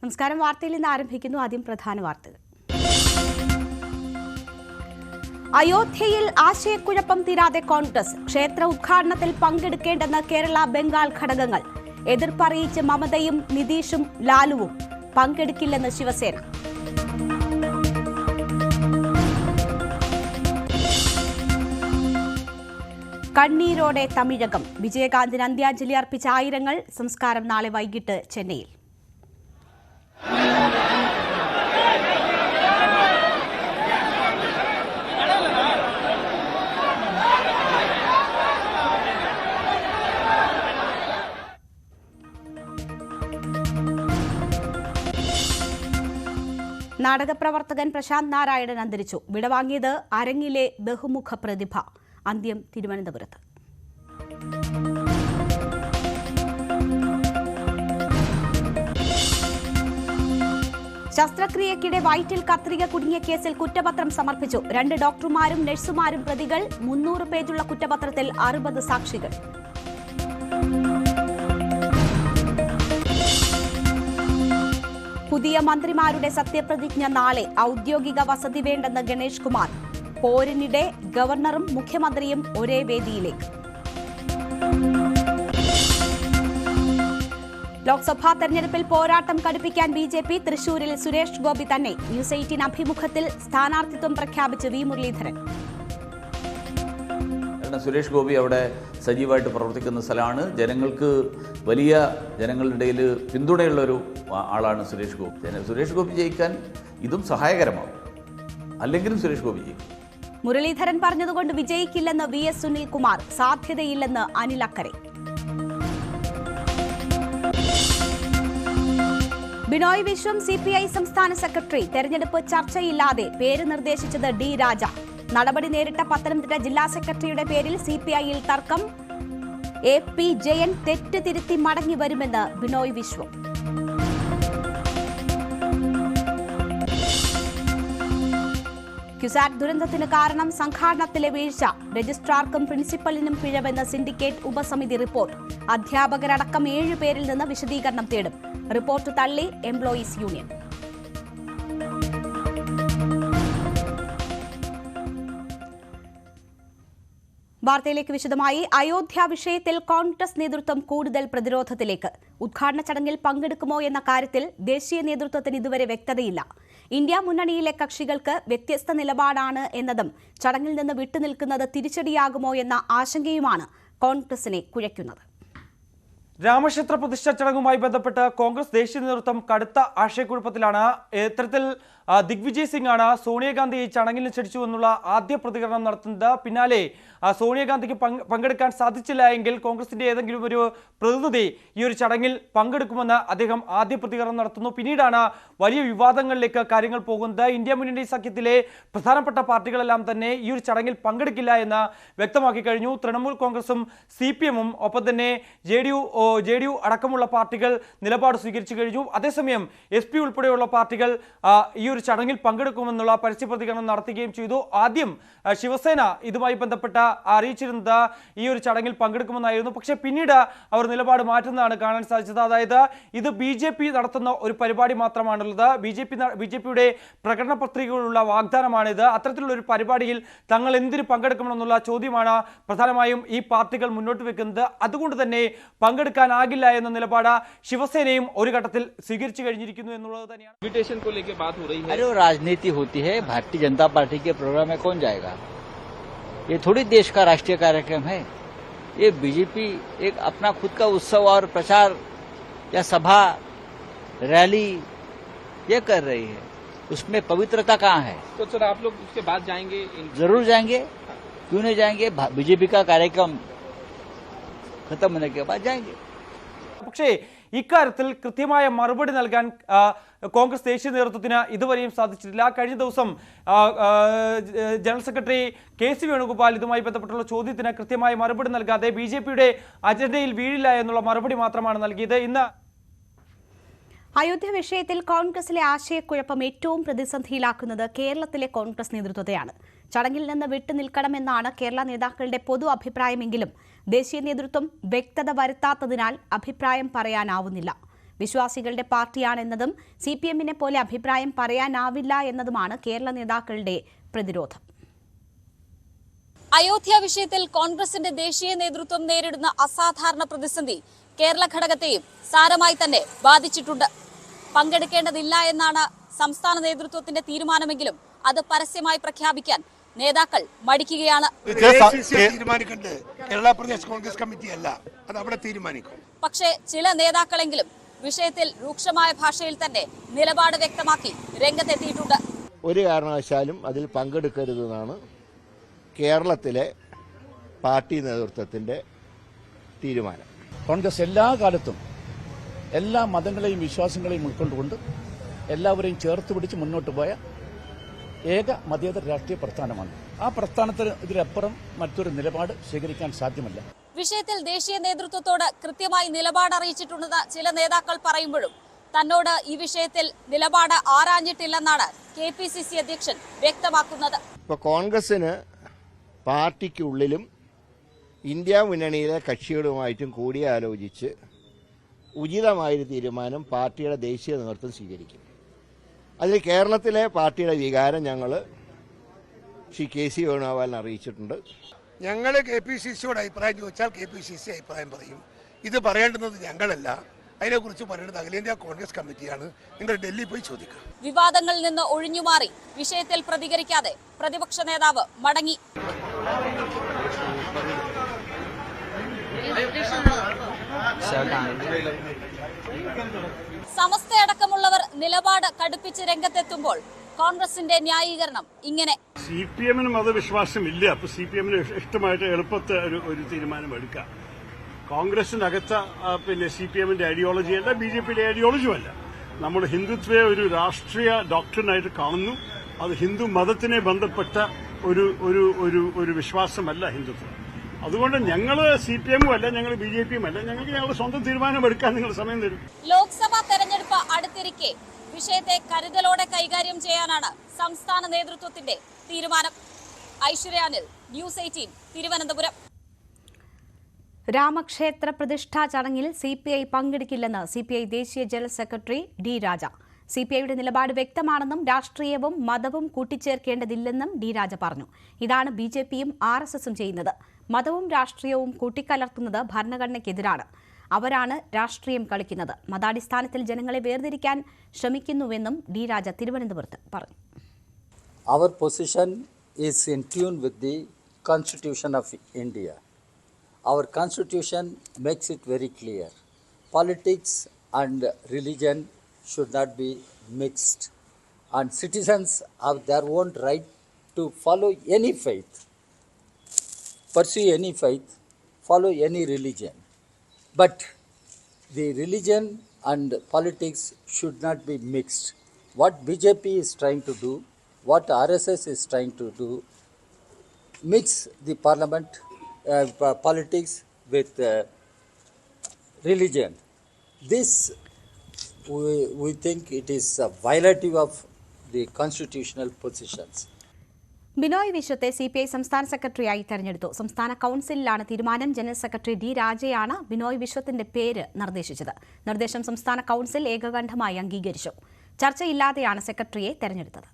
നമസ്കാരം. വാർത്തയിൽ നിന്ന് ആരംഭിക്കുന്നു. ആദ്യം പ്രധാന വാർത്തകൾ. അയോധ്യയിൽ ആശയക്കുഴപ്പം തീരാതെ കോൺഗ്രസ്. ക്ഷേത്ര ഉദ്ഘാടനത്തിൽ പങ്കെടുക്കേണ്ടെന്ന് കേരള ബംഗാൾ ഘടകങ്ങൾ. എതിർപ്പറിയിച്ച് മമതയും നിതീഷും ലാലുവും. പങ്കെടുക്കില്ലെന്ന് ശിവസേന. കണ്ണീരോടെ തമിഴകം. വിജയകാന്തിന് അന്ത്യാഞ്ജലി അർപ്പിച്ച ആയിരങ്ങൾ. സംസ്കാരം നാളെ വൈകിട്ട് ചെന്നൈയിൽ. നാടകപ്രവർത്തകൻ പ്രശാന്ത് നാരായണൻ അന്തരിച്ചു. വിടവാങ്ങിയത് അരങ്ങിലെ ബഹുമുഖ പ്രതിഭ. അന്ത്യം തിരുവനന്തപുരത്ത്. ശസ്ത്രക്രിയയ്ക്കിടെ വയറ്റിൽ കത്രിക കുടുങ്ങിയ കേസിൽ കുറ്റപത്രം സമർപ്പിച്ചു. 2 ഡോക്ടർമാരും നഴ്സുമാരും പ്രതികൾ. 300 പേജുള്ള കുറ്റപത്രത്തിൽ 60 സാക്ഷികൾ. പുതിയ മന്ത്രിമാരുടെ സത്യപ്രതിജ്ഞ നാളെ. ഔദ്യോഗിക വസതി വേണ്ടെന്ന് ഗണേഷ് കുമാർ. പോരിനിടെ ഗവർണറും മുഖ്യമന്ത്രിയും ഒരേ വേദിയിലേക്ക്. ലോക്സഭാ തെരഞ്ഞെടുപ്പിൽ പോരാട്ടം കടുപ്പിക്കാൻ ബിജെപി. തൃശൂരിൽ സുരേഷ് ഗോപി തന്നെ. ന്യൂസ് 18 അഭിമുഖത്തിൽ സ്ഥാനാർത്ഥിത്വം പ്രഖ്യാപിച്ച് വി മുരളീധരൻ. സുരേഷ് ഗോപി അവിടെ സജീവമായിട്ട് പ്രവർത്തിക്കുന്ന സ്ഥലമാണ്. ജനങ്ങളുടെ ഇടയിൽ പിന്തുണയുള്ളൊരു ആളാണ് സുരേഷ് ഗോപി. സുരേഷ് ഗോപി ജയിക്കാൻ ഇതും സഹായകരമാകും. അല്ലെങ്കിലും സുരേഷ് ഗോപി ജയിക്കും. മുരളീധരൻ പറഞ്ഞതുകൊണ്ട് വിജയിക്കില്ലെന്ന് VS സുനിൽകുമാർ. സാധ്യതയില്ലെന്ന് അനിൽ അക്കരെ. ബിനോയ് വിശ്വം CPI സംസ്ഥാന സെക്രട്ടറി. തെരഞ്ഞെടുപ്പ് ചർച്ചയില്ലാതെ പേര് നിർദ്ദേശിച്ചത് D രാജ. നടപടി നേരിട്ട പത്തനംതിട്ട ജില്ലാ സെക്രട്ടറിയുടെ പേരിൽ CPIയിൽ തർക്കം. AP ജയൻ തെറ്റ് തിരുത്തി മടങ്ങി വരുമെന്ന് ബിനോയ് വിശ്വം. ക്യുസാറ്റ് ദുരന്തത്തിന് കാരണം സംഘാടനത്തിലെ വീഴ്ച. രജിസ്ട്രാർക്കും പ്രിൻസിപ്പലിനും പിഴവെന്ന് സിൻഡിക്കേറ്റ് ഉപസമിതി റിപ്പോർട്ട്. അധ്യാപകരടക്കം 7 പേരിൽ നിന്ന് വിശദീകരണം തേടും. റിപ്പോർട്ട് തള്ളി എംപ്ലോയീസ് യൂണിയൻ. വാർത്തയിലേക്ക് വിശദമായി. അയോധ്യ വിഷയത്തിൽ കോൺഗ്രസ് നേതൃത്വം കൂടുതൽ പ്രതിരോധത്തിലേക്ക്. ഉദ്ഘാടന ചടങ്ങിൽ പങ്കെടുക്കുമോ എന്ന കാര്യത്തിൽ ദേശീയ നേതൃത്വത്തിന് ഇതുവരെ വ്യക്തതയില്ല. ഇന്ത്യ മുന്നണിയിലെ കക്ഷികൾക്ക് വ്യത്യസ്ത നിലപാടാണ് എന്നതും ചടങ്ങിൽ നിന്ന് വിട്ടുനിൽക്കുന്നത് തിരിച്ചടിയാകുമോ എന്ന ആശങ്കയുമാണ് കോൺഗ്രസിനെ കുഴയ്ക്കുന്നത്. രാമക്ഷേത്ര പ്രതിഷ്ഠാ ചടങ്ങുമായി ബന്ധപ്പെട്ട് കോൺഗ്രസ് ദേശീയ നേതൃത്വം കടുത്ത ആശയക്കുഴപ്പത്തിലാണ്. ഇത്തരത്തിൽ ദിഗ്വിജയ് സിംഗ് ആണ് സോണിയാഗാന്ധിയെ ചടങ്ങിൽ ക്ഷണിച്ചു എന്നുള്ള ആദ്യ പ്രതികരണം നടത്തുന്നത്. പിന്നാലെ സോണിയാഗാന്ധിക്ക് പങ്കെടുക്കാൻ സാധിച്ചില്ല എങ്കിൽ കോൺഗ്രസിന്റെ ഏതെങ്കിലും ഒരു പ്രതിനിധി ഈ ഒരു ചടങ്ങിൽ പങ്കെടുക്കുമെന്ന് അദ്ദേഹം ആദ്യ പ്രതികരണം നടത്തുന്നു. പിന്നീടാണ് വലിയ വിവാദങ്ങളിലേക്ക് കാര്യങ്ങൾ പോകുന്നത്. ഇന്ത്യ മുന്നണി സഖ്യത്തിലെ പ്രധാനപ്പെട്ട പാർട്ടികളെല്ലാം തന്നെ ഈ ഒരു ചടങ്ങിൽ പങ്കെടുക്കില്ല എന്ന് വ്യക്തമാക്കി കഴിഞ്ഞു. തൃണമൂൽ കോൺഗ്രസും CPM-ഉം ഒപ്പം തന്നെ JDU അടക്കമുള്ള പാർട്ടികൾ നിലപാട് സ്വീകരിച്ചു കഴിഞ്ഞു. അതേസമയം SP ഉൾപ്പെടെയുള്ള പാർട്ടികൾ ഈ ഒരു ചടങ്ങിൽ പങ്കെടുക്കുമെന്നുള്ള പരസ്യ പ്രതികരണം നടത്തുകയും ചെയ്തു. ആദ്യം ശിവസേന ഇതുമായി ബന്ധപ്പെട്ട അറിയിച്ചിരുന്നത് ഈ ഒരു ചടങ്ങിൽ പങ്കെടുക്കുമെന്നായിരുന്നു. പക്ഷേ പിന്നീട് അവർ നിലപാട് മാറ്റുന്നതാണ് കാണാൻ സാധിച്ചത്. അതായത് ഇത് BJP നടത്തുന്ന ഒരു പരിപാടി മാത്രമാണുള്ളത്. BJPയുടെ പ്രകടന പത്രികയിലുള്ള വാഗ്ദാനമാണിത്. അത്തരത്തിലുള്ള ഒരു പരിപാടിയിൽ തങ്ങൾ എന്തിന് പങ്കെടുക്കണമെന്നുള്ള ചോദ്യമാണ് പ്രധാനമായും ഈ പാർട്ടികൾ മുന്നോട്ട് വെക്കുന്നത്. അതുകൊണ്ട് തന്നെ പങ്കെടുക്കാനാകില്ല എന്ന നിലപാട് ശിവസേനയും ഒരു ഘട്ടത്തിൽ സ്വീകരിച്ചു കഴിഞ്ഞിരിക്കുന്നു എന്നുള്ളത് തന്നെയാണ്. अरे वो राजनीति होती है. भारतीय जनता पार्टी के प्रोग्राम में कौन जाएगा? ये थोड़ी देश का राष्ट्रीय कार्यक्रम है. ये बीजेपी एक अपना खुद का उत्सव और प्रचार या सभा रैली ये कर रही है. उसमें पवित्रता कहाँ है? तो सर आप लोग उसके बाद जाएंगे? जरूर जाएंगे. क्यों नहीं जाएंगे? बीजेपी का कार्यक्रम खत्म होने के बाद जाएंगे. പക്ഷേ ഇക്കാര്യത്തിൽ കൃത്യമായ മറുപടി നൽകാൻ കോൺഗ്രസ് ദേശീയ നേതൃത്വത്തിന് ഇതുവരെയും സാധിച്ചിട്ടില്ല. കഴിഞ്ഞ ദിവസം ജനറൽ സെക്രട്ടറി KC വേണുഗോപാൽ ഇതുമായി ബന്ധപ്പെട്ടുള്ള ചോദ്യത്തിന് കൃത്യമായ മറുപടി നൽകാതെ BJPയുടെ അജണ്ടയിൽ വീഴില്ല എന്നുള്ള മറുപടി മാത്രമാണ് നൽകിയത്. ഇന്ന് അയോധ്യ വിഷയത്തിൽ കോൺഗ്രസിലെ ആശയക്കുഴപ്പം ഏറ്റവും പ്രതിസന്ധിയിലാക്കുന്നത് കേരളത്തിലെ കോൺഗ്രസ് നേതൃത്വത്തെയാണ്. ചടങ്ങിൽ നിന്ന് വിട്ടുനിൽക്കണമെന്നാണ് കേരള നേതാക്കളുടെ പൊതു അഭിപ്രായമെങ്കിലും ദേശീയ നേതൃത്വം വ്യക്തത വരുത്താത്തതിനാൽ അഭിപ്രായം പറയാനാവുന്നില്ല. വിശ്വാസികളുടെ പാർട്ടിയാണെന്നതും CPM-നെ പോലെ അഭിപ്രായം പറയാനാവില്ല എന്നതുമാണ് കേരള നേതാക്കളുടെ പ്രതിരോധം. അയോധ്യ വിഷയത്തിൽ കോൺഗ്രസിന്റെ ദേശീയ നേതൃത്വം നേരിടുന്ന അസാധാരണ പ്രതിസന്ധി കേരള ഘടകത്തെയും സാരമായി തന്നെ ബാധിച്ചിട്ടുണ്ട്. പങ്കെടുക്കേണ്ടതില്ല എന്നാണ് സംസ്ഥാന നേതൃത്വത്തിന്റെ തീരുമാനമെങ്കിലും അത് പരസ്യമായി പ്രഖ്യാപിക്കാൻ നേതാക്കൾ മടിക്കുകയാണ്. കേരള പ്രദേശ് കോൺഗ്രസ് കമ്മിറ്റി അല്ല, അത് അവിടെ തീരുമാനിക്കും. പക്ഷേ ചില നേതാക്കളെങ്കിലും വിഷയത്തിൽ രൂക്ഷമായ ഭാഷയിൽ തന്നെ നിലപാട് വ്യക്തമാക്കി രംഗത്തെത്തിയിട്ടുണ്ട്. ഒരു കാരണവശാലും അതിൽ പങ്കെടുക്കരുതെന്നാണ് കേരളത്തിലെ പാർട്ടി നേതൃത്വത്തിന്റെ തീരുമാനം. കോൺഗ്രസ് എല്ലാ കാലത്തും എല്ലാ മതങ്ങളെയും വിശ്വാസങ്ങളെയും ഉൾക്കൊണ്ടുകൊണ്ട് എല്ലാവരെയും ചേർത്ത് പിടിച്ച് മുന്നോട്ട് പോയ ഏക മതേതര രാഷ്ട്രീയ പ്രസ്ഥാനമാണ്. ആ പ്രസ്ഥാനത്തിന് ഇതിലപ്പുറം മറ്റൊരു നിലപാട് സ്വീകരിക്കാൻ സാധ്യമല്ല. വിഷയത്തിൽ ദേശീയ നേതൃത്വത്തോട് കൃത്യമായി നിലപാട് അറിയിച്ചിട്ടുണ്ടെന്ന് ചില നേതാക്കൾ പറയുമ്പോഴും തന്നോട് ഈ വിഷയത്തിൽ നിലപാട് ആരാഞ്ഞിട്ടില്ലെന്നാണ് KPCC അധ്യക്ഷൻ വ്യക്തമാക്കുന്നത്. ഇപ്പോൾ കോൺഗ്രസിന് പാർട്ടിക്കുള്ളിലും ഇന്ത്യ മുന്നണിയിലെ കക്ഷികളുമായിട്ടും കൂടിയാലോചിച്ച് ഉചിതമായൊരു തീരുമാനം പാർട്ടിയുടെ ദേശീയ നേതൃത്വം സ്വീകരിക്കും. അതിൽ കേരളത്തിലെ പാർട്ടിയുടെ വികാരം ഞങ്ങൾ ശ്രീ KC വേണുഗോപാലിനെ അറിയിച്ചിട്ടുണ്ട്. ഞങ്ങൾ KPCCയോട് അഭിപ്രായം ചോദിച്ചാൽ KPCC അഭിപ്രായം പറയും. ഇത് പറയേണ്ടുന്നത് ഞങ്ങളല്ല, അതിനെക്കുറിച്ച് പറയേണ്ടത് അഖിലേന്ത്യാ കോൺഗ്രസ് കമ്മിറ്റിയാണ്. നിങ്ങൾ ഡൽഹി പോയി ചോദിക്കുക. വിവാദങ്ങളിൽ നിന്ന് ഒഴിഞ്ഞുമാറി വിഷയത്തിൽ പ്രതികരിക്കാതെ പ്രതിപക്ഷ നേതാവ് മടങ്ങി. സമസ്തയടക്കമുള്ളവർ നിലപാട് കടുപ്പിച്ച് രംഗത്തെത്തുമ്പോൾ കോൺഗ്രസിന്റെ ന്യായീകരണം ഇങ്ങനെ. CPM-ന് മതവിശ്വാസമില്ല, അപ്പൊ CPM-ന് ഇഷ്ടമായിട്ട് എളുപ്പത്തെ ഒരു തീരുമാനം എടുക്കാം. കോൺഗ്രസിനകത്ത CPM-ന്റെ ഐഡിയോളജി അല്ല, BJP-യുടെ ഐഡിയോളജിയും അല്ല. നമ്മൾ ഹിന്ദുത്വയെ ഒരു രാഷ്ട്രീയ ഡോക്ട്രിനായിട്ട് കാണുന്നു. അത് ഹിന്ദു മതത്തിനെ ബന്ധപ്പെട്ട ഒരു വിശ്വാസമല്ല ഹിന്ദുത്വം. അതുകൊണ്ട് ഞങ്ങൾ CPM-ഉം അല്ല, ഞങ്ങൾ BJP-യും അല്ല. ഞങ്ങൾക്ക് ഞങ്ങളുടെ സ്വന്തം തീരുമാനം എടുക്കാൻ നിങ്ങൾ സമയം തരും. ലോക്സഭാ തെരഞ്ഞെടുപ്പ് അടുത്തിരിക്കെ വിഷയത്തെ കരുതലോടെ കൈകാര്യം ചെയ്യാനാണ് സംസ്ഥാന നേതൃത്വത്തിന്റെ തീരുമാനം. ഐശ്വര്യാനിൽ, News 18, തിരുവനന്തപുരം. രാമക്ഷേത്ര പ്രതിഷ്ഠാ ചടങ്ങിൽ CPI പങ്കെടുക്കില്ലെന്ന് CPI ദേശീയ ജനറൽ സെക്രട്ടറി D. രാജ. CPIയുടെ നിലപാട് വ്യക്തമാണെന്നും രാഷ്ട്രീയവും മതവും കൂട്ടിച്ചേർക്കേണ്ടതില്ലെന്നും D. രാജ പറഞ്ഞു. ഇതാണ് BJP-യും RSS-ഉം ചെയ്യുന്നത്. മതവും രാഷ്ട്രീയവും കൂട്ടിക്കലർത്തുന്നത് ഭരണഘടനയ്ക്കെതിരാണ്. അവരാണ് രാഷ്ട്രീയം കളിക്കുന്നത്. മതാടിസ്ഥാനത്തിൽ ജനങ്ങളെ വേർതിരിക്കാൻ ശ്രമിക്കുന്നുവെന്നും D. രാജ തിരുവനന്തപുരത്ത് പറഞ്ഞു. Our position is in tune with the Constitution of India. Our Constitution makes it very clear. Politics and religion should not be mixed. And citizens have their own right to follow any faith, pursue any faith, follow any religion. But the religion and politics should not be mixed. What BJP is trying to do, what RSS is trying to do, mix the parliament, politics with religion. This, we think it is violative of the constitutional positions. Binoy വിശ്വത്തെ CPI സംസ്ഥാന സെക്രട്ടറിയായി തെരഞ്ഞെടുത്തു. സംസ്ഥാന കൌൺസിലിലാണ് തീരുമാനം. General secretary D. രാജയാണ് Binoy വിശ്വത്തിന്റെ പേര് നിർദ്ദേശിച്ചത്. നിർദ്ദേശം സംസ്ഥാന കൌൺസിൽ ഏകകണ്ഠമായി അംഗീകരിച്ചു. ചർച്ചയില്ലാതെയാണ് സെക്രട്ടറിയെ തെരഞ്ഞെടുത്തത്.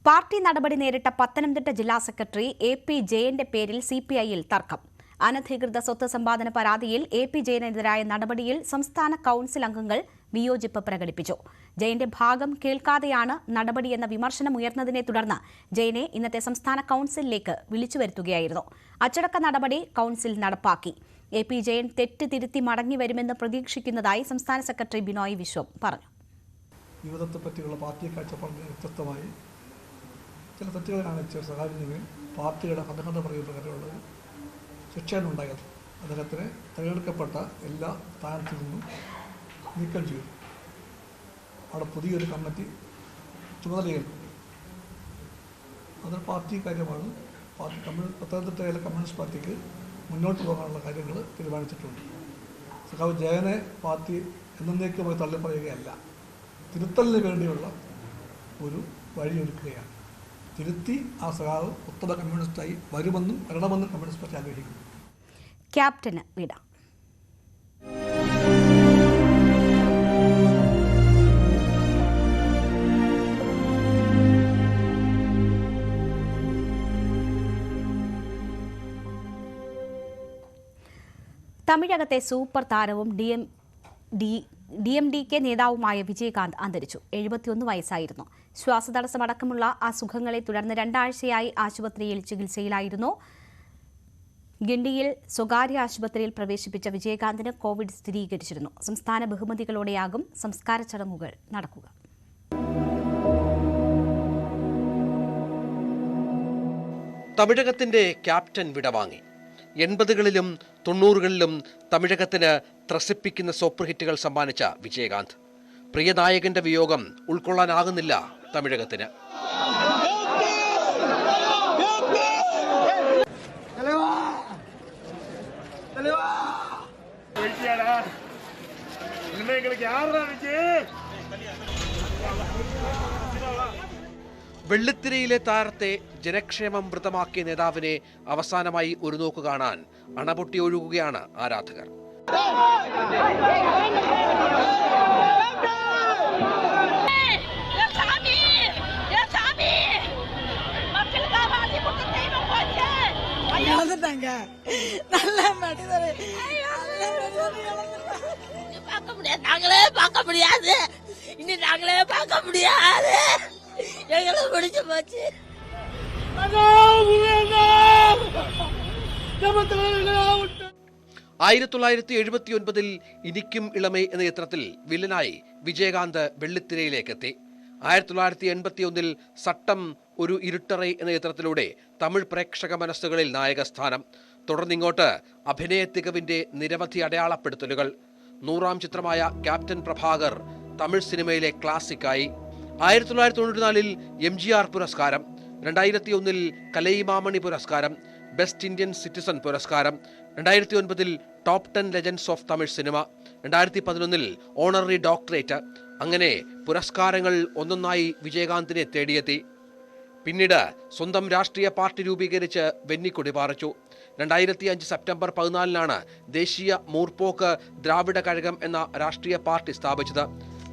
പാർട്ടി നടപടി നേരിട്ട പത്തനംതിട്ട ജില്ലാ സെക്രട്ടറി AP ജയന്റെ പേരിൽ CPI-യിൽ തർക്കം. അനധികൃത സ്വത്ത് സമ്പാദന പരാതിയിൽ AP ജയനെതിരായ നടപടിയിൽ സംസ്ഥാന കൌൺസിൽ അംഗങ്ങൾ വിയോജിപ്പ് പ്രകടിപ്പിച്ചു. ജയന്റെ ഭാഗം കേൾക്കാതെയാണ് നടപടിയെന്ന വിമർശനം ഉയർന്നതിനെ തുടർന്ന് ജയനെ ഇന്നത്തെ സംസ്ഥാന കൌൺസിലിലേക്ക് വിളിച്ചു വരുത്തുകയായിരുന്നു. അച്ചടക്ക നടപടി കൌൺസിൽ നടപ്പാക്കി. AP ജയൻ തെറ്റ് തിരുത്തി മടങ്ങി വരുമെന്ന് പ്രതീക്ഷിക്കുന്നതായി സംസ്ഥാന സെക്രട്ടറി ബിനോയ് വിശ്വം പറഞ്ഞു. ജീവിതത്തെപ്പറ്റിയുള്ള പാർട്ടി കാഴ്ചപ്പാടിന് വ്യത്യസ്തമായി ചില തെറ്റുകൾ കാണിച്ച സഹാബിന് പാർട്ടിയുടെ ഭരണഘടന പറയുന്ന പ്രകാരമുള്ള ശിക്ഷയുണ്ടായത്. അദ്ദേഹത്തിന് തിരഞ്ഞെടുക്കപ്പെട്ട എല്ലാ സ്ഥാനത്തു നിന്നും നീക്കം ചെയ്തു. അവിടെ പുതിയൊരു കമ്മിറ്റി ചുമതലയേൽക്കും. അതൊരു പാർട്ടി കാര്യമാണ്. പത്തനംതിട്ടയിലെ കമ്മ്യൂണിസ്റ്റ് പാർട്ടിക്ക് മുന്നോട്ട് പോകാനുള്ള കാര്യങ്ങൾ തീരുമാനിച്ചിട്ടുണ്ട്. സഖാവ് ജയനെ പാർട്ടി എന്നേക്കുമായി തള്ളിപ്പറയുകയല്ല, തിരുത്തലിന് വേണ്ടിയുള്ള ഒരു വഴിയൊരുക്കുകയാണ്. തിരുത്തി ആ സഖാവ് ഉത്തമ കമ്മ്യൂണിസ്റ്റായി വരുമെന്നും വരണമെന്നും കമ്മ്യൂണിസ്റ്റ് പാർട്ടി ആഗ്രഹിക്കുന്നു. ക്യാപ്റ്റന് വിട. തമിഴകത്തെ സൂപ്പർ താരവും DMDK നേതാവുമായ വിജയകാന്ത് അന്തരിച്ചു. 71 വയസ്സായിരുന്നു. ശ്വാസതടസ്സമടക്കമുള്ള അസുഖങ്ങളെ തുടർന്ന് 2 ആഴ്ചയായി ആശുപത്രിയിൽ ചികിത്സയിലായിരുന്നു. ഗിണ്ടിയിൽ സ്വകാര്യ ആശുപത്രിയിൽ പ്രവേശിപ്പിച്ച വിജയകാന്തിന് കോവിഡ് സ്ഥിരീകരിച്ചിരുന്നു. സംസ്ഥാന ബഹുമതികളോടെയാകും സംസ്കാര ചടങ്ങുകൾ നടക്കുക. തമിഴകത്തിന്റെ ക്യാപ്റ്റൻ വിടവാങ്ങി. 80കളിലും 90കളിലും തമിഴകത്തിന് ത്രസിപ്പിക്കുന്ന സൂപ്പർ ഹിറ്റുകൾ സമ്മാനിച്ച വിജയകാന്ത്. പ്രിയ നായകന്റെ വിയോഗം ഉൾക്കൊള്ളാനാകുന്നില്ല തമിഴകത്തിന്. വെള്ളിത്തിരയിലെ താരത്തെ ജനക്ഷേമം വൃതമാക്കിയ നേതാവിനെ അവസാനമായി ഒരു നോക്ക് കാണാൻ അണപൊട്ടി ഒഴുകുകയാണ് ആരാധകർ. இனி நாங்களே பார்க்க முடியாது. எங்களை பிடிச்சு போச்சு. 1979 ഇനിക്കും ഇളമേ എന്ന ചിത്രത്തിൽ വില്ലനായി വിജയകാന്ത് വെള്ളിത്തിരയിലേക്കെത്തി. 1981 സട്ടം ഒരു ഇരുട്ടറൈ എന്ന ചിത്രത്തിലൂടെ തമിഴ് പ്രേക്ഷക മനസ്സുകളിൽ നായകസ്ഥാനം. തുടർന്നിങ്ങോട്ട് അഭിനയ തികവിന്റെ നിരവധി അടയാളപ്പെടുത്തലുകൾ. 100ാം ചിത്രമായ ക്യാപ്റ്റൻ പ്രഭാകർ തമിഴ് സിനിമയിലെ ക്ലാസിക്കായി. 1994 MGR പുരസ്കാരം, 2001 കലൈമാമണി പുരസ്കാരം, ബെസ്റ്റ് ഇന്ത്യൻ സിറ്റിസൺ പുരസ്കാരം, 2009 top 10 legends of Tamil cinema, 2011 honorary doctorate. അങ്ങനെ പുരസ്കാരങ്ങൾ ഒന്നൊന്നായി വിജയകാന്തിനെ തേടിയെത്തി. പിന്നീട് സ്വന്തം രാഷ്ട്രീയ പാർട്ടി രൂപീകരിച്ച് വെന്നിക്കൊടി പാറിച്ചു. 2005 സെപ്റ്റംബർ 14 ദേശീയ മൂർപ്പോക്ക് ദ്രാവിഡ കഴകം എന്ന രാഷ്ട്രീയ പാർട്ടി സ്ഥാപിച്ചത്.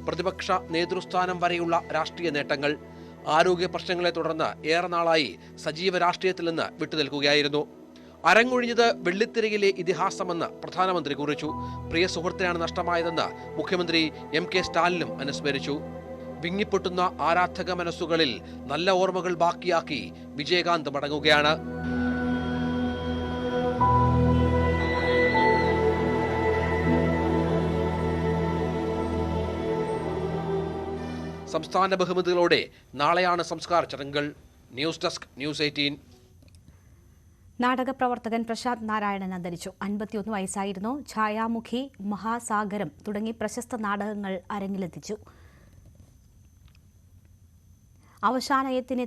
പ്രതിപക്ഷ നേതൃസ്ഥാനം വരെയുള്ള രാഷ്ട്രീയ നേട്ടങ്ങൾ. ആരോഗ്യ പ്രശ്നങ്ങളെ തുടർന്ന് ഏറെ നാളായി സജീവ രാഷ്ട്രീയത്തിൽ നിന്ന് വിട്ടുനിൽക്കുകയായിരുന്നു. അരങ്ങൊഴിഞ്ഞത് വെള്ളിത്തിരയിലെ ഇതിഹാസമെന്ന് പ്രധാനമന്ത്രി കുറിച്ചു. പ്രിയ സുഹൃത്തിനാണ് നഷ്ടമായതെന്ന് മുഖ്യമന്ത്രി MK സ്റ്റാലിനും അനുസ്മരിച്ചു. വിങ്ങിപ്പൊട്ടുന്ന ആരാധക മനസ്സുകളിൽ നല്ല ഓർമ്മകൾ ബാക്കിയാക്കി വിജയകാന്ത് മടങ്ങുകയാണ്. സംസ്ഥാന ബഹുമതികളോടെ നാളെയാണ് സംസ്കാര ചടങ്ങുകൾ. News desk, news 18. നാടകപ്രവർത്തകൻ പ്രശാന്ത് നാരായണൻ അന്തരിച്ചു. 51 വയസ്സായിരുന്നു. ഛായാമുഖി, മഹാസാഗരം തുടങ്ങി പ്രശസ്ത നാടകങ്ങൾ അരങ്ങിലെത്തിച്ചു. അവശനായതിനെ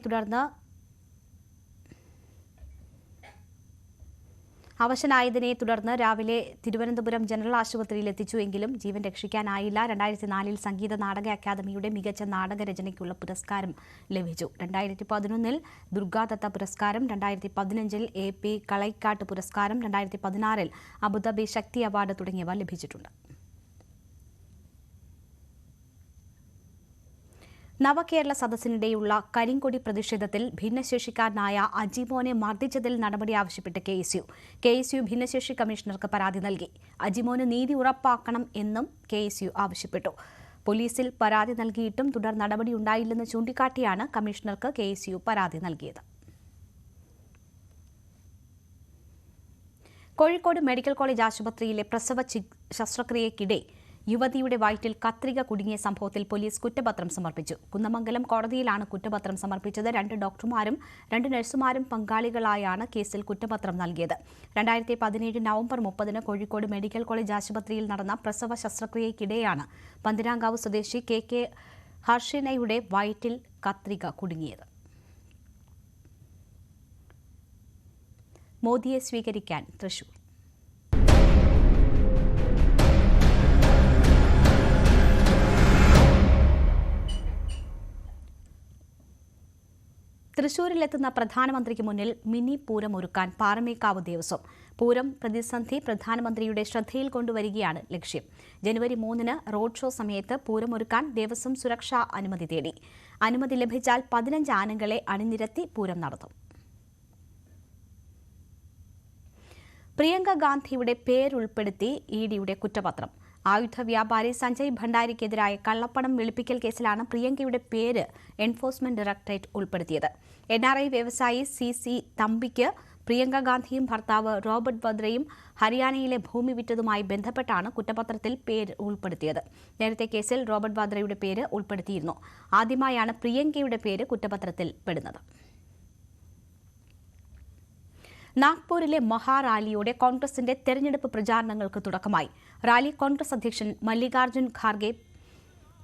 തുടർന്ന് രാവിലെ തിരുവനന്തപുരം ജനറൽ ആശുപത്രിയിൽ എത്തിച്ചുവെങ്കിലും ജീവൻ രക്ഷിക്കാനായില്ല. 2004 സംഗീത നാടക അക്കാദമിയുടെ മികച്ച നാടകരചനയ്ക്കുള്ള പുരസ്കാരം ലഭിച്ചു. 2011 ദുർഗാദത്ത പുരസ്കാരം, 2015 AP കളൈക്കാട്ട് പുരസ്കാരം, 2016 അബുദാബി ശക്തി അവാർഡ് തുടങ്ങിയവ ലഭിച്ചിട്ടുണ്ട്. നവകേരള സദസ്സിനിടെയുള്ള കരിങ്കൊടി പ്രതിഷേധത്തിൽ ഭിന്നശേഷിക്കാരനായ അജിമോനെ മർദ്ദിച്ചതിൽ നടപടി ആവശ്യപ്പെട്ട് KSU ഭിന്നശേഷി കമ്മീഷണർക്ക് പരാതി നൽകി. അജിമോന് നീതി ഉറപ്പാക്കണം എന്നും KSU ആവശ്യപ്പെട്ടു. പോലീസിൽ പരാതി നൽകിയിട്ടും തുടർ നടപടിയുണ്ടായില്ലെന്ന് ചൂണ്ടിക്കാട്ടിയാണ് കമ്മീഷണർക്ക് KSU പരാതി നൽകിയത്. കോഴിക്കോട് മെഡിക്കൽ കോളേജ് ആശുപത്രിയിലെ പ്രസവ ശസ്ത്രക്രിയയ്ക്കിടെ യുവതിയുടെ വയറ്റിൽ കത്രിക കുടുങ്ങിയ സംഭവത്തിൽ പോലീസ് കുറ്റപത്രം സമർപ്പിച്ചു. കുന്നമംഗലം കോടതിയിലാണ് കുറ്റപത്രം സമർപ്പിച്ചത്. 2 ഡോക്ടർമാരും 2 നഴ്സുമാരും പങ്കാളികളായാണ് കേസിൽ കുറ്റപത്രം നൽകിയത്. 2017 നവംബർ 30 കോഴിക്കോട് മെഡിക്കൽ കോളേജ് ആശുപത്രിയിൽ നടന്ന പ്രസവ ശസ്ത്രക്രിയയ്ക്കിടെയാണ് പന്തീരാങ്കാവ് സ്വദേശി KK ഹർഷിനയുടെ വയറ്റിൽ കത്രിക കുടുങ്ങിയത്. മോദിയെ സ്വീകരിക്കാൻ തൃശൂർ. തൃശൂരിലെത്തുന്ന പ്രധാനമന്ത്രിക്ക് മുന്നിൽ മിനി പൂരം ഒരുക്കാൻ പാറമേക്കാവ് ദേവസ്വം. പൂരം പ്രതിസന്ധി പ്രധാനമന്ത്രിയുടെ ശ്രദ്ധയിൽ കൊണ്ടുവരികയാണ് ലക്ഷ്യം. ജനുവരി 3 റോഡ് ഷോ സമയത്ത് പൂരം ഒരുക്കാൻ ദേവസ്വം സുരക്ഷാ അനുമതി തേടി. അനുമതി ലഭിച്ചാൽ 15 ആനകളെ അണിനിരത്തി പൂരം നടത്തും. പ്രിയങ്ക ഗാന്ധിയുടെ പേരുൾപ്പെടുത്തി ഇഡിയുടെ കുറ്റപത്രം. ആയുധ വ്യാപാരി സഞ്ജയ് ഭണ്ഡാരിക്കെതിരായ കള്ളപ്പണം വെളുപ്പിക്കൽ കേസിലാണ് പ്രിയങ്കയുടെ പേര് എൻഫോഴ്സ്മെന്റ് ഡയറക്ടറേറ്റ് ഉൾപ്പെടുത്തിയത്. NRI വ്യവസായി CC തമ്പിക്ക് പ്രിയങ്ക ഗാന്ധിയും ഭർത്താവ് റോബർട്ട് വദ്രയും ഹരിയാനയിലെ ഭൂമി വിറ്റതുമായി ബന്ധപ്പെട്ടാണ് കുറ്റപത്രത്തിൽ പേര് ഉൾപ്പെടുത്തിയത്. നേരത്തെ കേസിൽ റോബർട്ട് വദ്രയുടെ പേര് ഉൾപ്പെടുത്തിയിരുന്നു. ആദ്യമായാണ് പ്രിയങ്കയുടെ പേര് കുറ്റപത്രത്തിൽ പെടുന്നത്. നാഗ്പൂരിലെ മഹാറാലിയോടെ കോൺഗ്രസിന്റെ തെരഞ്ഞെടുപ്പ് പ്രചാരണങ്ങൾക്ക് തുടക്കമായി. റാലി കോൺഗ്രസ് അധ്യക്ഷൻ മല്ലികാർജ്ജുൻ ഖാർഗെ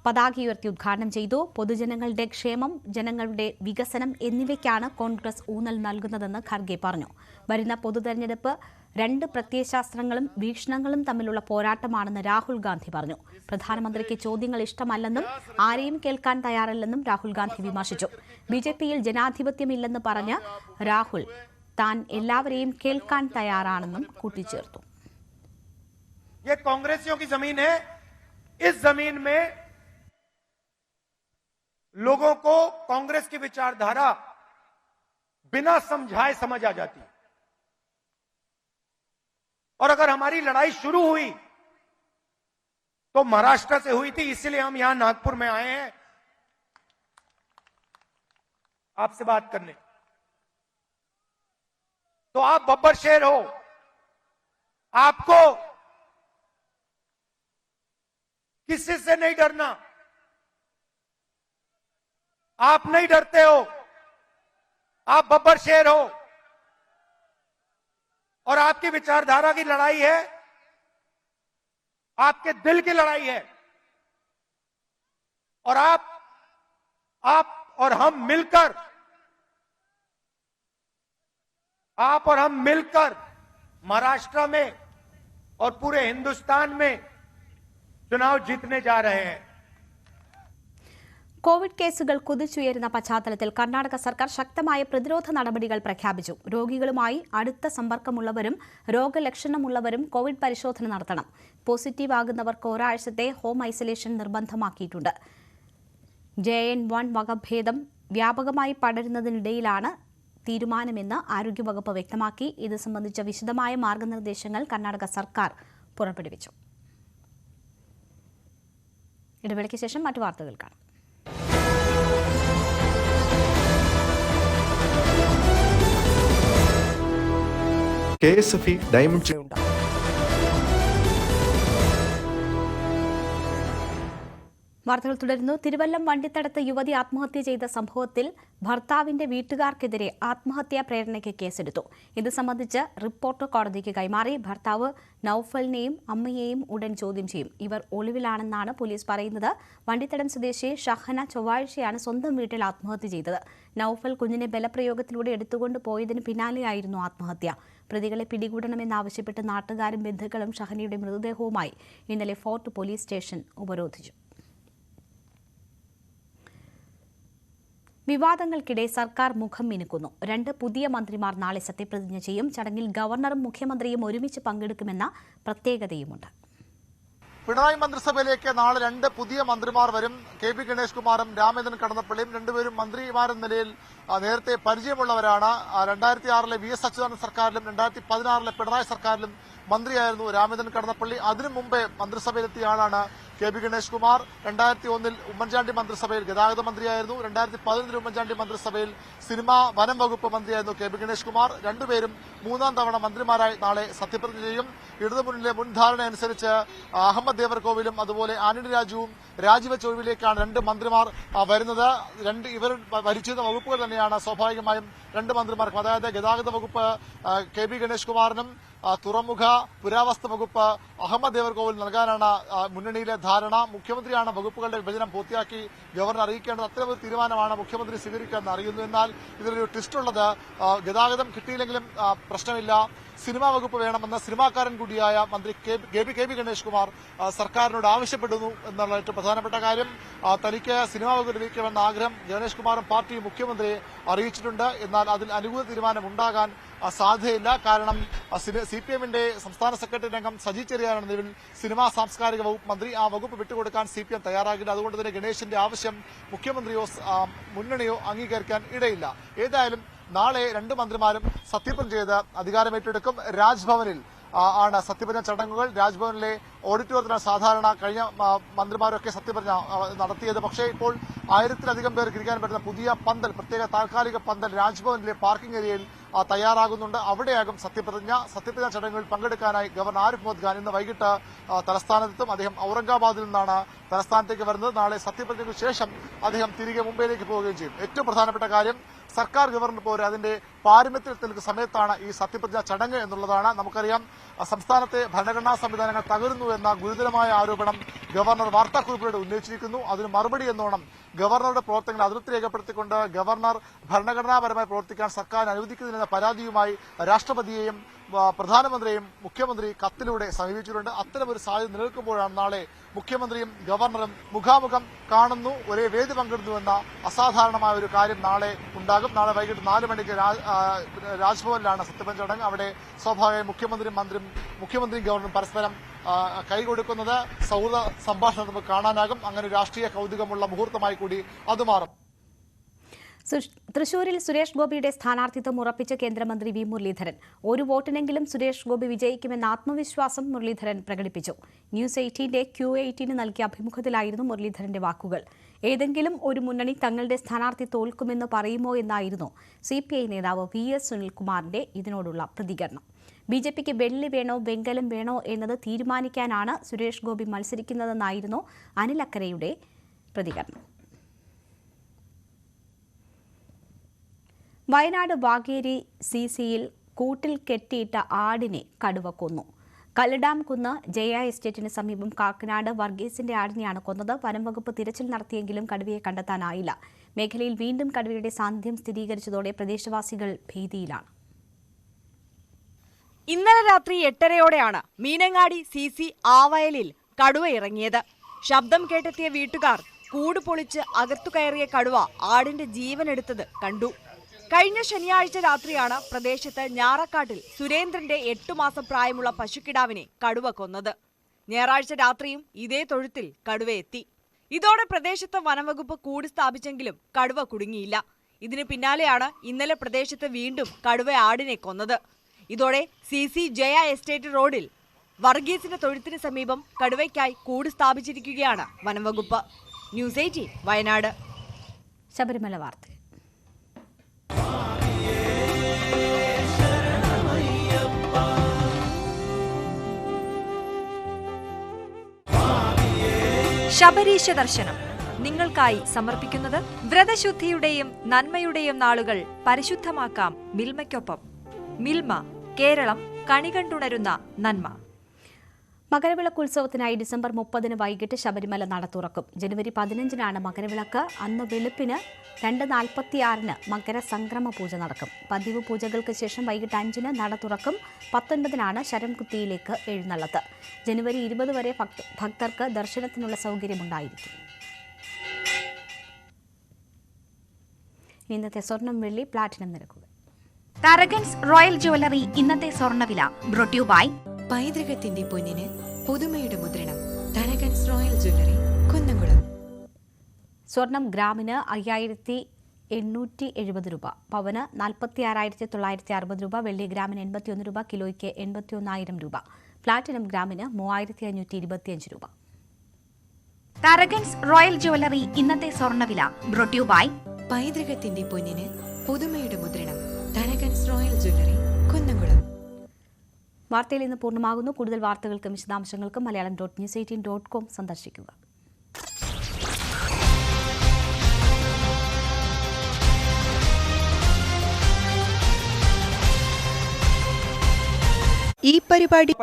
പതാകയുയർത്തി ഉദ്ഘാടനം ചെയ്തു. പൊതുജനങ്ങളുടെ ക്ഷേമം, ജനങ്ങളുടെ വികസനം എന്നിവയ്ക്കാണ് കോൺഗ്രസ് ഊന്നൽ നൽകുന്നതെന്ന് ഖാർഗെ പറഞ്ഞു. വരുന്ന പൊതുതെരഞ്ഞെടുപ്പ് 2 പ്രത്യയശാസ്ത്രങ്ങളും വീക്ഷണങ്ങളും തമ്മിലുള്ള പോരാട്ടമാണെന്ന് രാഹുൽ ഗാന്ധി പറഞ്ഞു. പ്രധാനമന്ത്രിക്ക് ചോദ്യങ്ങൾ ഇഷ്ടമല്ലെന്നും ആരെയും കേൾക്കാൻ തയ്യാറല്ലെന്നും രാഹുൽ ഗാന്ധി വിമർശിച്ചു. BJPയിൽ ജനാധിപത്യമില്ലെന്ന് പറഞ്ഞ് രാഹുൽ താൻ എല്ലാവരെയും കേൾക്കാൻ തയ്യാറാണെന്നും കൂട്ടിച്ചേർത്തു. ये कांग्रेसियों की जमीन है. इस जमीन में लोगों को कांग्रेस की विचारधारा बिना समझाए समझ आ जाती है. और अगर हमारी लड़ाई शुरू हुई तो महाराष्ट्र से हुई थी, इसलिए हम यहां नागपुर में आए हैं आपसे बात करने. तो आप बब्बर शेर हो, आपको किसी से नहीं डरना. आप नहीं डरते हो, आप बब्बर शेर हो और आपकी विचारधारा की लड़ाई है, आपके दिल की लड़ाई है. और आप और हम मिलकर महाराष्ट्र में और पूरे हिंदुस्तान में चुनाव जीतने जा रहे हैं. കോവിഡ് കേസുകൾ കുതിച്ചുയരുന്ന പശ്ചാത്തലത്തിൽ കർണാടക സർക്കാർ ശക്തമായ പ്രതിരോധ നടപടികൾ പ്രഖ്യാപിച്ചു. രോഗികളുമായി അടുത്ത സമ്പർക്കമുള്ളവരും രോഗലക്ഷണമുള്ളവരും കോവിഡ് പരിശോധന നടത്തണം. പോസിറ്റീവ് ആകുന്നവർക്ക് ഒരാഴ്ചത്തെ ഹോം ഐസൊലേഷൻ നിർബന്ധമാക്കിയിട്ടുണ്ട്. JN1 വകഭേദം വ്യാപകമായി പടരുന്നതിനിടയിലാണ് തീരുമാനമെന്ന് ആരോഗ്യവകുപ്പ് വ്യക്തമാക്കി. ഇത് സംബന്ധിച്ച വിശദമായ മാർഗനിർദ്ദേശങ്ങൾ കർണാടക സർക്കാർ പുറപ്പെടുവിച്ചു. ഇടവേളയ്ക്ക് ശേഷം മറ്റു വാർത്തകൾ കാണാം. KSFE ഡയമണ്ട് വാർത്തകൾ തുടരുന്നു. തിരുവല്ലം വണ്ടിത്തടത്ത് യുവതി ആത്മഹത്യ ചെയ്ത സംഭവത്തിൽ ഭർത്താവിന്റെ വീട്ടുകാർക്കെതിരെ ആത്മഹത്യാ പ്രേരണയ്ക്ക് കേസെടുത്തു. ഇത് സംബന്ധിച്ച് റിപ്പോർട്ട് കോടതിക്ക് കൈമാറി. ഭർത്താവ് നൌഫലിനെയും അമ്മയെയും ഉടൻ ചോദ്യം ചെയ്യും. ഇവർ ഒളിവിലാണെന്നാണ് പോലീസ് പറയുന്നത്. വണ്ടിത്തടം സ്വദേശി ഷഹന ചൊവ്വാഴ്ചയാണ് സ്വന്തം വീട്ടിൽ ആത്മഹത്യ ചെയ്തത്. നൌഫൽ കുഞ്ഞിനെ ബലപ്രയോഗത്തിലൂടെ എടുത്തുകൊണ്ട് പോയതിന് പിന്നാലെയായിരുന്നു ആത്മഹത്യ. പ്രതികളെ പിടികൂടണമെന്നാവശ്യപ്പെട്ട് നാട്ടുകാരും ബന്ധുക്കളും ഷഹനയുടെ മൃതദേഹവുമായി ഇന്നലെ ഫോർട്ട് പോലീസ് സ്റ്റേഷൻ ഉപരോധിച്ചു. വിവാദങ്ങൾക്കിടെ സർക്കാർ മുഖം മിനുക്കുന്നു. 2 പുതിയ മന്ത്രിമാർ നാളെ സത്യപ്രതിജ്ഞ ചെയ്യും. ചടങ്ങിൽ ഗവർണറും മുഖ്യമന്ത്രിയും ഒരുമിച്ച് പങ്കെടുക്കുമെന്ന പ്രത്യേകതയുമുണ്ട്. പിണറായി മന്ത്രിസഭയിലേക്ക് നാളെ 2 പുതിയ മന്ത്രിമാർ വരും. KP ഗണേഷ് കുമാറും രാമചന്ദ്രൻ കടന്നപ്പള്ളിയും. രണ്ടുപേരും മന്ത്രിമാരെന്ന നിലയിൽ നേരത്തെ പരിചയമുള്ളവരാണ്. 2006 VS അച്യുതാനന്ദൻ സർക്കാരിലും 2016 പിണറായി സർക്കാരിലും മന്ത്രിയായിരുന്നു രാമചന്ദ്രൻ കടന്നപ്പള്ളി. അതിനു മുമ്പേ മന്ത്രിസഭയിലെത്തിയ ആളാണ് KP ഗണേഷ് കുമാർ. 2001 ഉമ്മൻചാണ്ടി മന്ത്രിസഭയിൽ ഗതാഗത മന്ത്രിയായിരുന്നു. 2011 ഉമ്മൻചാണ്ടി മന്ത്രിസഭയിൽ സിനിമാ വനം വകുപ്പ് മന്ത്രിയായിരുന്നു KP ഗണേഷ് കുമാർ. രണ്ടുപേരും 3ാം തവണ മന്ത്രിമാരായി നാളെ സത്യപ്രതിജ്ഞ ചെയ്യും. ഇടതുമുന്നണിയിലെ മുൻ ധാരണ അനുസരിച്ച് അഹമ്മദ് ദേവർകോവിലും അതുപോലെ ആന്റണി രാജുവും രാജിവെച്ച ഒഴിവിലേക്കാണ് 2 മന്ത്രിമാർ വരുന്നത്. ഇവർ ഭരിച്ചിരുന്ന വകുപ്പുകൾ തന്നെയാണ് സ്വാഭാവികമായും 2 മന്ത്രിമാർക്കും. അതായത് ഗതാഗത വകുപ്പ് KP ഗണേഷ് കുമാറിനും തുറമുഖ പുരാവസ്തു വകുപ്പ് അഹമ്മദ് ദേവർകോവിൽ നൽകാനാണ് മുന്നണിയിലെ ധാരണ. മുഖ്യമന്ത്രിയാണ് വകുപ്പുകളുടെ വിഭജനം പൂർത്തിയാക്കി ഗവർണർ അറിയിക്കേണ്ടത്. അത്തരമൊരു തീരുമാനമാണ് മുഖ്യമന്ത്രി സ്വീകരിക്കാമെന്ന് അറിയുന്നു. എന്നാൽ ഇതിലൊരു ട്വിസ്റ്റ് ഉള്ളത്, ഗതാഗതം കിട്ടിയില്ലെങ്കിലും പ്രശ്നമില്ല, സിനിമാ വകുപ്പ് വേണമെന്ന് സിനിമാക്കാരൻ കൂടിയായ മന്ത്രി KP ഗണേഷ് കുമാർ സർക്കാരിനോട് ആവശ്യപ്പെടുന്നു എന്നുള്ള ഏറ്റവും പ്രധാനപ്പെട്ട കാര്യം. തനിക്ക് സിനിമാ വകുപ്പ് ലഭിക്കുമെന്ന ആഗ്രഹം ഗണേഷ് കുമാറും പാർട്ടിയും മുഖ്യമന്ത്രിയെ അറിയിച്ചിട്ടുണ്ട്. എന്നാൽ അതിൽ അനുകൂല തീരുമാനം ഉണ്ടാകാൻ സാധ്യതയില്ല. കാരണം CPMന്റെ സംസ്ഥാന സെക്രട്ടറി രംഗം സജി ചെറിയാനാണ് നിലവിൽ സിനിമാ സാംസ്കാരിക വകുപ്പ് മന്ത്രി. ആ വകുപ്പ് വിട്ടുകൊടുക്കാൻ CPM തയ്യാറാകില്ല. അതുകൊണ്ട് തന്നെ ഗണേഷിന്റെ ആവശ്യം മുഖ്യമന്ത്രിയോ മുന്നണിയോ അംഗീകരിക്കാൻ ഇടയില്ല. ഏതായാലും നാളെ 2 മന്ത്രിമാരും സത്യപ്രതിജ്ഞ ചെയ്ത് അധികാരമേറ്റെടുക്കും. രാജ്ഭവനിൽ ആണ് സത്യപ്രതിജ്ഞ ചടങ്ങുകൾ. രാജ്ഭവനിലെ ഓഡിറ്റോറിയത്തിലാണ് സാധാരണ കഴിഞ്ഞ മന്ത്രിമാരൊക്കെ സത്യപ്രതിജ്ഞ നടത്തിയത്. പക്ഷേ ഇപ്പോൾ 1000-ലധികം പേർക്ക് ഇരിക്കാൻ പറ്റുന്ന പുതിയ പന്തൽ, പ്രത്യേക താൽക്കാലിക പന്തൽ രാജ്ഭവനിലെ പാർക്കിംഗ് ഏരിയയിൽ തയ്യാറാകുന്നുണ്ട്. അവിടെയാകും സത്യപ്രതിജ്ഞ ചടങ്ങുകളിൽ പങ്കെടുക്കാനായി ഗവർണർ ആരിഫ് മുഹമ്മദ് ഖാൻ ഇന്ന് വൈകിട്ട് തലസ്ഥാനത്തെത്തും. അദ്ദേഹം ഔറംഗാബാദിൽ നിന്നാണ് തലസ്ഥാനത്തേക്ക് വരുന്നത്. നാളെ സത്യപ്രതിജ്ഞയ്ക്ക് ശേഷം അദ്ദേഹം തിരികെ മുംബൈയിലേക്ക് പോവുകയും ചെയ്യും. ഏറ്റവും പ്രധാനപ്പെട്ട കാര്യം, സർക്കാർ ഗവർണർ പോരെ അതിന്റെ പാരമ്യത്തിൽ നിൽക്കുന്ന സമയത്താണ് ഈ സത്യപ്രതിജ്ഞ ചടങ്ങ് എന്നുള്ളതാണ്. നമുക്കറിയാം, സംസ്ഥാനത്തെ ഭരണഘടനാ സംവിധാനങ്ങൾ തകരുന്നു എന്ന ഗുരുതരമായ ആരോപണം ഗവർണർ വാർത്താക്കുറിപ്പിലൂടെ ഉന്നയിച്ചിരിക്കുന്നു. അതിന് മറുപടി എന്നോണം ഗവർണറുടെ പ്രവർത്തനങ്ങൾ അതിർത്തി രേഖപ്പെടുത്തിക്കൊണ്ട് ഗവർണർ ഭരണഘടനാപരമായി പ്രവർത്തിക്കാൻ സർക്കാരിന് അനുവദിക്കുന്നില്ലെന്ന പരാതിയുമായി രാഷ്ട്രപതിയെയും പ്രധാനമന്ത്രിയെയും മുഖ്യമന്ത്രി കത്തിലൂടെ സമീപിച്ചിട്ടുണ്ട്. അത്തരമൊരു സാധ്യത നിലനിൽക്കുമ്പോഴാണ് നാളെ മുഖ്യമന്ത്രിയും ഗവർണറും മുഖാമുഖം കാണുന്നു, ഒരേ വേദി പങ്കിടുന്നുവെന്ന അസാധാരണമായ ഒരു കാര്യം നാളെ ഉണ്ടാകും. നാളെ വൈകിട്ട് 4 മണിക്ക് രാജ്ഭവനിലാണ് സത്യപ്രതിജ്ഞ ചടങ്ങ്. അവിടെ സ്വാഭാവികമായി മുഖ്യമന്ത്രിയും ഗവർണറും പരസ്പരം കൈകൊടുക്കുന്നത് സൗഹൃദ സംഭാഷണം നമുക്ക് കാണാനാകും. അങ്ങനെ രാഷ്ട്രീയ കൗതുകമുള്ള മുഹൂർത്തമായി കൂടി അത് മാറും. തൃശൂരിൽ സുരേഷ് ഗോപിയുടെ സ്ഥാനാർത്ഥിത്വം ഉറപ്പിച്ച കേന്ദ്രമന്ത്രി വി മുരളീധരൻ. ഒരു വോട്ടിനെങ്കിലും സുരേഷ് ഗോപി വിജയിക്കുമെന്ന ആത്മവിശ്വാസം മുരളീധരൻ പ്രകടിപ്പിച്ചു. ന്യൂസ് 18ന്റെ Q18 നൽകിയ അഭിമുഖത്തിലായിരുന്നു മുരളീധരന്റെ വാക്കുകൾ. ഏതെങ്കിലും ഒരു മുന്നണി തങ്ങളുടെ സ്ഥാനാർത്ഥി തോൽക്കുമെന്ന് പറയുമോ എന്നായിരുന്നു CPI നേതാവ് VS സുനിൽകുമാറിന്റെ ഇതിനോടുള്ള പ്രതികരണം. BJPക്ക് വെള്ളി വേണോ വെങ്കലം വേണോ എന്നത് തീരുമാനിക്കാനാണ് സുരേഷ് ഗോപി മത്സരിക്കുന്നതെന്നായിരുന്നു അനിൽ അക്കരയുടെ പ്രതികരണം. വയനാട് വാഗേരി CCയിൽ കൂട്ടിൽ കെട്ടിയിട്ട ആടിനെ കടുവ കൊന്നു. കല്ലഡാം കുന്ന് ജയ എസ്റ്റേറ്റിന് സമീപം കാക്കനാട് വർഗീസിന്റെ ആടിനെയാണ് കൊന്നത്. വനംവകുപ്പ് തിരച്ചിൽ നടത്തിയെങ്കിലും കടുവയെ കണ്ടെത്താനായില്ല. മേഖലയിൽ വീണ്ടും കടുവയുടെ സാന്നിധ്യം സ്ഥിരീകരിച്ചതോടെ പ്രദേശവാസികൾ ഭീതിയിലാണ്. ഇന്നലെ രാത്രി 8:30യോടെയാണ് മീനങ്ങാടി CC ആവയലിൽ കടുവ ഇറങ്ങിയത്. ശബ്ദം കേട്ടെത്തിയ വീട്ടുകാർ കൂട് പൊളിച്ച് അകത്തു കയറിയ കടുവ ആടിന്റെ ജീവനെടുത്തത് കണ്ടു. കഴിഞ്ഞ ശനിയാഴ്ച രാത്രിയാണ് പ്രദേശത്ത് ഞാറക്കാട്ടിൽ സുരേന്ദ്രന്റെ 8 മാസം പ്രായമുള്ള പശുക്കിടാവിനെ കടുവ കൊന്നത്. ഞായറാഴ്ച രാത്രിയും ഇതേ തൊഴുത്തിൽ കടുവ എത്തി. ഇതോടെ പ്രദേശത്ത് വനംവകുപ്പ് കൂട് സ്ഥാപിച്ചെങ്കിലും കടുവ കുടുങ്ങിയില്ല. ഇതിന് പിന്നാലെയാണ് ഇന്നലെ പ്രദേശത്ത് വീണ്ടും കടുവ ആടിനെ കൊന്നത്. ഇതോടെ CC ജയ എസ്റ്റേറ്റ് റോഡിൽ വർഗീസിന്റെ തൊഴുത്തിന് സമീപം കടുവയ്ക്കായി കൂട് സ്ഥാപിച്ചിരിക്കുകയാണ് വനംവകുപ്പ്. ന്യൂസ് 18 വയനാട്. ശബരിമല വാർത്ത. ശബരീശ ദർശനം നിങ്ങൾക്കായി സമർപ്പിക്കുന്നത് വ്രതശുദ്ധിയുടെയും നന്മയുടെയും നാളുകൾ പരിശുദ്ധമാക്കാം മിൽമയ്ക്കൊപ്പം. മിൽമ, കേരളം കണികണ്ടുണരുന്ന നന്മ. മകരവിളക്ക് ഉത്സവത്തിനായി ഡിസംബർ 30 വൈകിട്ട് ശബരിമല നട തുറക്കും. ജനുവരി 15 മകരവിളക്ക്. അന്ന് വെളുപ്പിന് 2:46 മകരസംക്രമ പൂജ നടക്കും. പതിവ് പൂജകൾക്ക് ശേഷം വൈകിട്ട് 5 നട തുറക്കും. 19 ശരംകുത്തിയിലേക്ക് എഴുന്നള്ളത്ത്. ജനുവരി 20 വരെ ഭക്തർക്ക് ദർശനത്തിനുള്ള സൗകര്യമുണ്ടായിരിക്കും. ഇന്നത്തെ സ്വർണം, വെള്ളി, പ്ലാറ്റിനം നിരക്കുകൾ. തരകൻസ് റോയൽ ജ്വല്ലറി ഇന്നത്തെ സ്വർണ്ണവില ബ്രോട്ട് യു ബൈ പൈതൃകത്തിന്റെ പൊന്നിന് പുതുമയുടെ മുദ്രണം. Tharakans royal jewellery, Kunnamkulam. സ്വർണം ഗ്രാമിന് 5870 രൂപ, പവന് 46,960 രൂപ, വെള്ളി ഗ്രാമിന് 81 രൂപ, കിലോയ്ക്ക് 81,000 രൂപ, പ്ലാറ്റിനം ഗ്രാമിന് 3525 രൂപ. തരകൻസ് റോയൽ ജ്വല്ലറി ഇന്നത്തെ സ്വർണ്ണവില ബ്രോട്ട് യു ബൈ പൈതൃകത്തിന്റെ പൊന്നിന് പുതുമയുടെ മുദ്രണം. Tharakans royal jewellery, Kunnamkulam. വാർത്തയിൽ ഇന്ന് പൂർണ്ണമാകുന്നു. കൂടുതൽ വാർത്തകൾക്കും വിശദാംശങ്ങൾക്കും malayalam.news18.com സന്ദർശിക്കുക. ഈ പരിപാടി